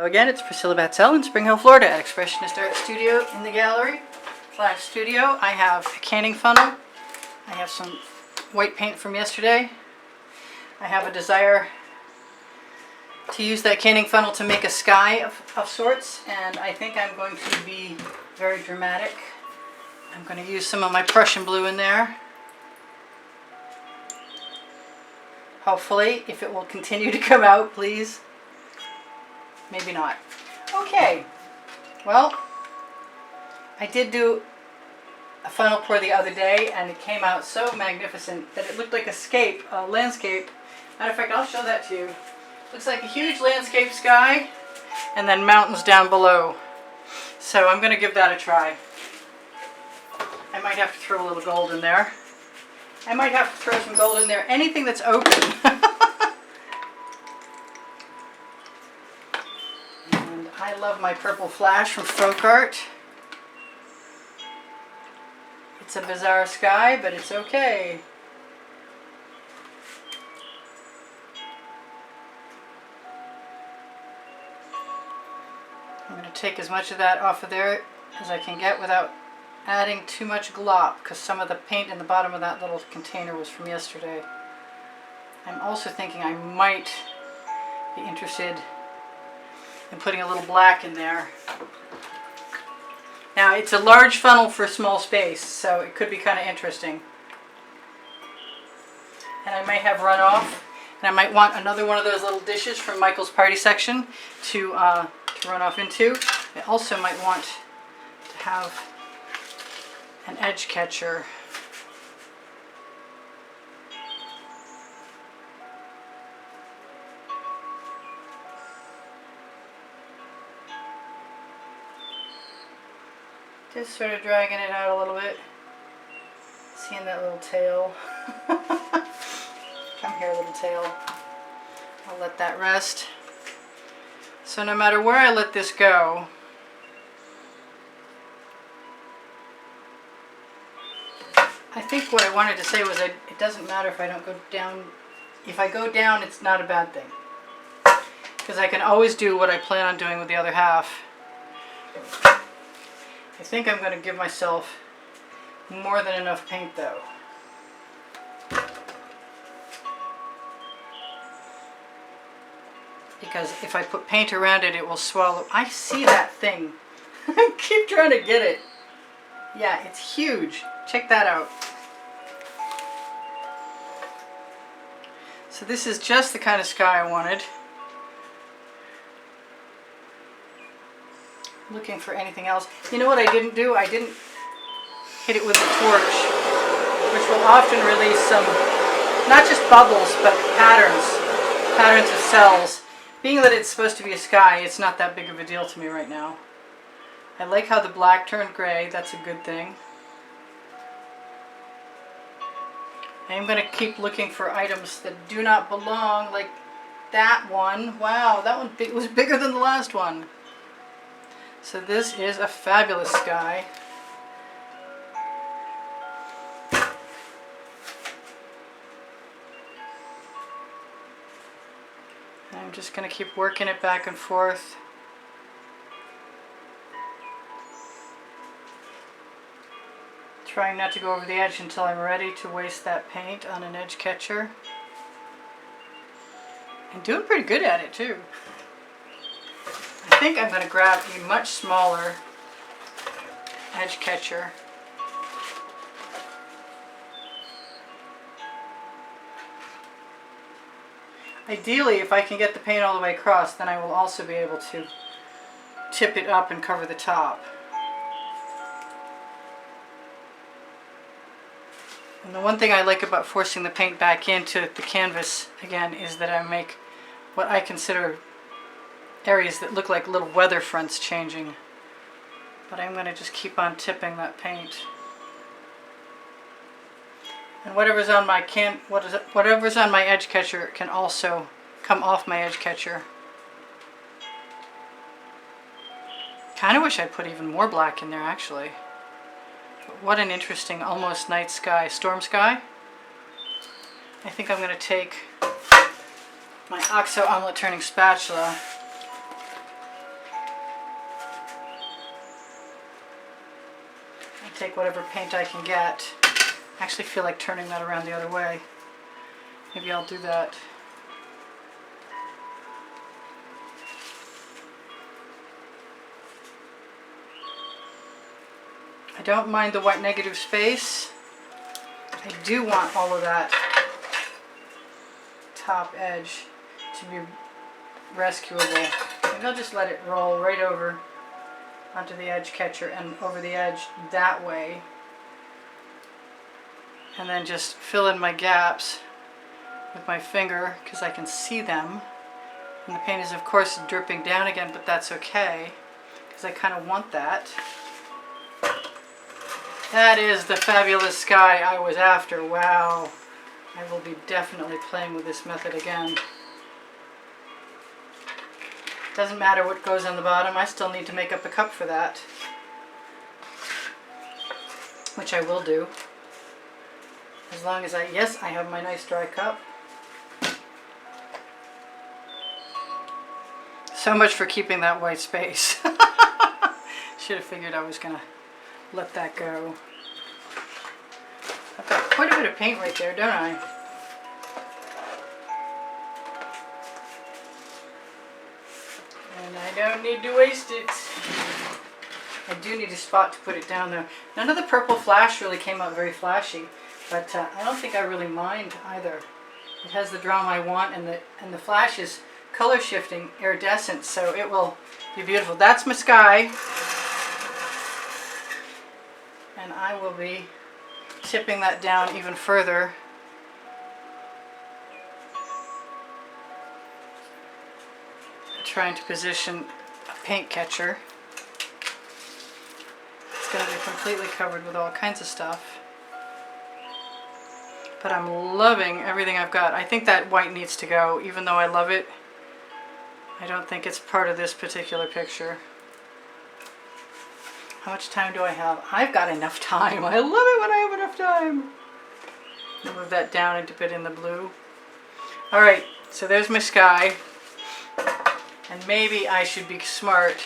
Again, it's Priscilla Batzell in Spring Hill, Florida at Expressionist Art Studio in the gallery / studio. I have a canning funnel. I have some white paint from yesterday. I have a desire to use that canning funnel to make a sky of sorts, and I think I'm going to be very dramatic. I'm going to use some of my Prussian blue in there. Hopefully, if it will continue to come out, please. Maybe not. Okay, well, I did do a funnel pour the other day, and it came out so magnificent that it looked like a landscape. Matter of fact, I'll show that to you. Looks like a huge landscape sky, and then mountains down below. So I'm going to give that a try. I might have to throw a little gold in there. I might have to throw some gold in there. Anything that's open. I love my purple flash from Folk Art. It's a bizarre sky, but it's okay. I'm going to take as much of that off of there as I can get without adding too much glop, because some of the paint in the bottom of that little container was from yesterday. I'm also thinking I might be interested and putting a little black in there. Now, it's a large funnel for a small space, so it could be kind of interesting. And I might have runoff, and I might want another one of those little dishes from Michael's party section to run off into. I also might want to have an edge catcher. Just sort of dragging it out a little bit. Seeing that little tail. Come here, little tail. I'll let that rest. So no matter where I let this go, I think what I wanted to say was that it doesn't matter if I don't go down. If I go down, it's not a bad thing. Because I can always do what I plan on doing with the other half. I think I'm going to give myself more than enough paint though. Because if I put paint around it, it will swallow. I see that thing. I keep trying to get it. Yeah, it's huge. Check that out. So this is just the kind of sky I wanted. Looking for anything else. You know what I didn't do? I didn't hit it with a torch, which will often release some, not just bubbles, but patterns of cells. Being that it's supposed to be a sky, it's not that big of a deal to me right now. I like how the black turned gray. That's a good thing. I'm going to keep looking for items that do not belong, like that one. Wow, that one was bigger than the last one. So this is a fabulous sky. And I'm just going to keep working it back and forth. Trying not to go over the edge until I'm ready to waste that paint on an edge catcher. And doing pretty good at it too. I think I'm going to grab a much smaller edge catcher. Ideally, if I can get the paint all the way across, then I will also be able to tip it up and cover the top. And the one thing I like about forcing the paint back into the canvas again is that I make what I consider areas that look like little weather fronts changing. But I'm going to just keep on tipping that paint. And whatever's on my edge catcher can also come off my edge catcher. Kind of wish I'd put even more black in there actually. But what an interesting almost night sky, storm sky. I think I'm going to take my OXO omelet turning spatula take whatever paint I can get. I actually feel like turning that around the other way. Maybe I'll do that. I don't mind the white negative space. I do want all of that top edge to be rescuable. Maybe I'll just let it roll right over onto the edge catcher and over the edge that way. And then just fill in my gaps with my finger because I can see them. And the paint is of course dripping down again, but that's okay because I kind of want that. That is the fabulous sky I was after. Wow. I will be definitely playing with this method again. Doesn't matter what goes on the bottom, I still need to make up a cup for that. Which I will do. As long as yes, I have my nice dry cup. So much for keeping that white space. Should have figured I was going to let that go. I've got quite a bit of paint right there, don't I? And I don't need to waste it. I do need a spot to put it down though. None of the purple flash really came out very flashy, but I don't think I really mind either. It has the drama I want, and the flash is color shifting, iridescent, so it will be beautiful. That's my sky. And I will be tipping that down even further. Trying to position a paint catcher. It's going to be completely covered with all kinds of stuff. But I'm loving everything I've got. I think that white needs to go, even though I love it. I don't think it's part of this particular picture. How much time do I have? I've got enough time. I love it when I have enough time. Move that down and dip it in the blue. Alright, so there's my sky. And maybe I should be smart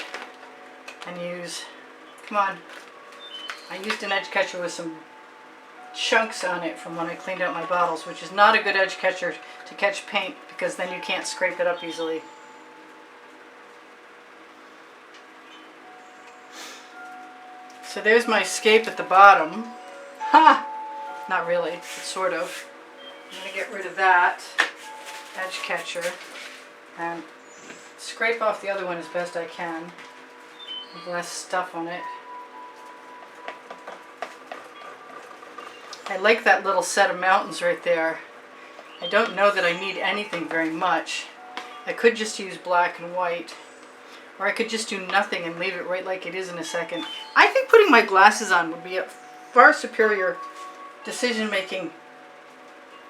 and use, come on, I used an edge catcher with some chunks on it from when I cleaned out my bottles, which is not a good edge catcher to catch paint because then you can't scrape it up easily. So there's my escape at the bottom. Ha! Not really, but sort of. I'm going to get rid of that edge catcher and scrape off the other one as best I can with less stuff on it. I like that little set of mountains right there. I don't know that I need anything very much. I could just use black and white, or I could just do nothing and leave it right like it is in a second. I think putting my glasses on would be a far superior decision-making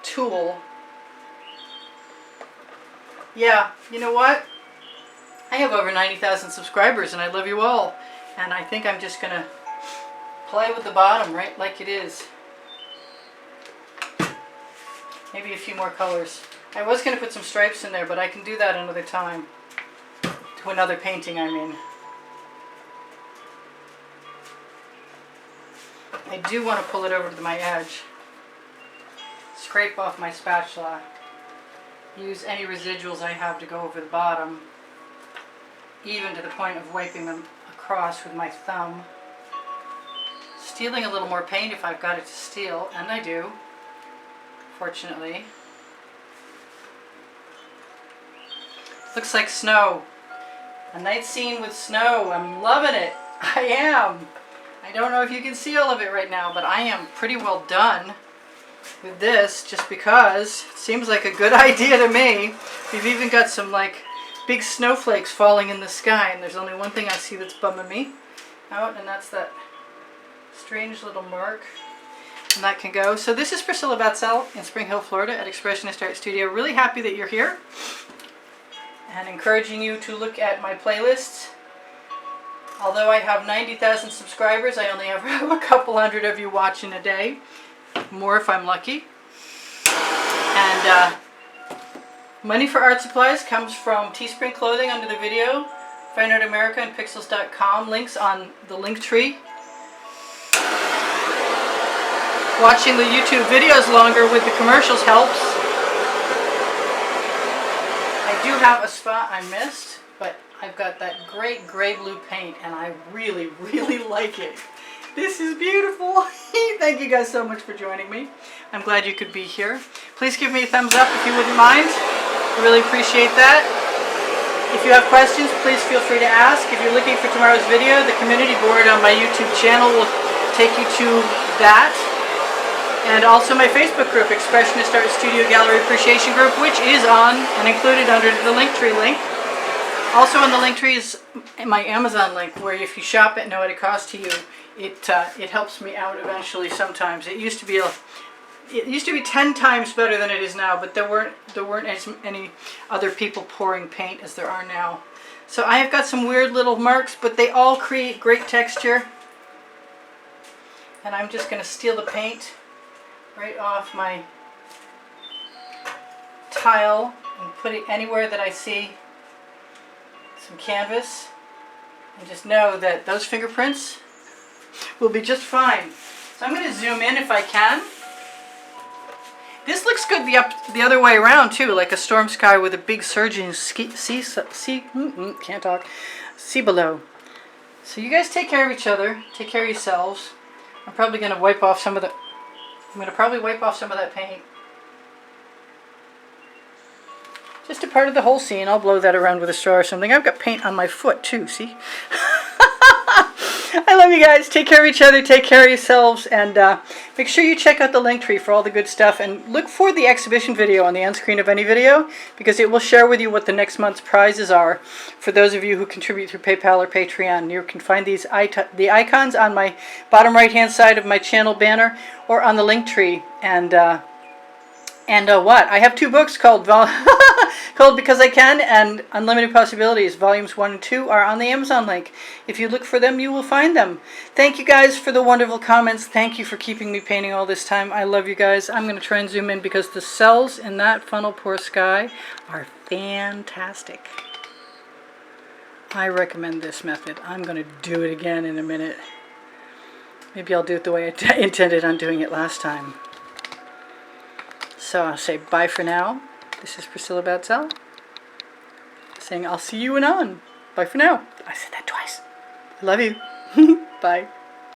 tool. Yeah, you know what? I have over 90,000 subscribers and I love you all. And I think I'm just going to play with the bottom right like it is. Maybe a few more colors. I was going to put some stripes in there, but I can do that another time. To another painting, I mean. I do want to pull it over to my edge. Scrape off my spatula. Use any residuals I have to go over the bottom. Even to the point of wiping them across with my thumb. Stealing a little more paint if I've got it to steal, and I do, fortunately. Looks like snow. A night scene with snow. I'm loving it. I am. I don't know if you can see all of it right now, but I am pretty well done with this just because it seems like a good idea to me. We've even got some like big snowflakes falling in the sky, and there's only one thing I see that's bumming me out, and that's that strange little mark. And that can go. So this is Priscilla Batzell in Spring Hill, Florida at Expressionist Art Studio. Really happy that you're here and encouraging you to look at my playlists. Although I have 90,000 subscribers, I only have a couple hundred of you watching a day. More if I'm lucky. And money for art supplies comes from Teespring Clothing under the video, Fine Art America and Pixels.com. Links on the link tree. Watching the YouTube videos longer with the commercials helps. I do have a spot I missed, but I've got that great gray blue paint and I really, really like it. This is beautiful. Thank you guys so much for joining me. I'm glad you could be here. Please give me a thumbs up if you wouldn't mind. I really appreciate that. If you have questions, please feel free to ask. If you're looking for tomorrow's video, the community board on my YouTube channel will take you to that. And also my Facebook group, Expressionist Art Studio Gallery Appreciation Group, which is on and included under the Linktree link. Also on the Linktree is my Amazon link, where if you shop it and know what it costs to you, it helps me out eventually sometimes. It used to be 10 times better than it is now, but there weren't as many other people pouring paint as there are now. So I have got some weird little marks, but they all create great texture. And I'm just going to steal the paint right off my tile and put it anywhere that I see some canvas, and just know that those fingerprints will be just fine. So I'm going to zoom in if I can. This looks good the other way around too, like a storm sky with a big surging sea below. So you guys take care of each other, take care of yourselves. I'm probably going to wipe off some of the. I'm going to probably wipe off some of that paint. Just a part of the whole scene. I'll blow that around with a straw or something. I've got paint on my foot too, see? I love you guys. Take care of each other. Take care of yourselves. And make sure you check out the Linktree for all the good stuff. And look for the exhibition video on the end screen of any video, because it will share with you what the next month's prizes are for those of you who contribute through PayPal or Patreon. You can find the icons on my bottom right-hand side of my channel banner or on the Linktree. And what? I have 2 books called called Because I Can and Unlimited Possibilities. Volumes 1 and 2 are on the Amazon link. If you look for them, you will find them. Thank you guys for the wonderful comments. Thank you for keeping me painting all this time. I love you guys. I'm going to try and zoom in because the cells in that funnel pour sky are fantastic. I recommend this method. I'm going to do it again in a minute. Maybe I'll do it the way I intended on doing it last time. So I'll say bye for now. This is Priscilla Batzell saying I'll see you anon. Bye for now. I said that twice. I love you. Bye.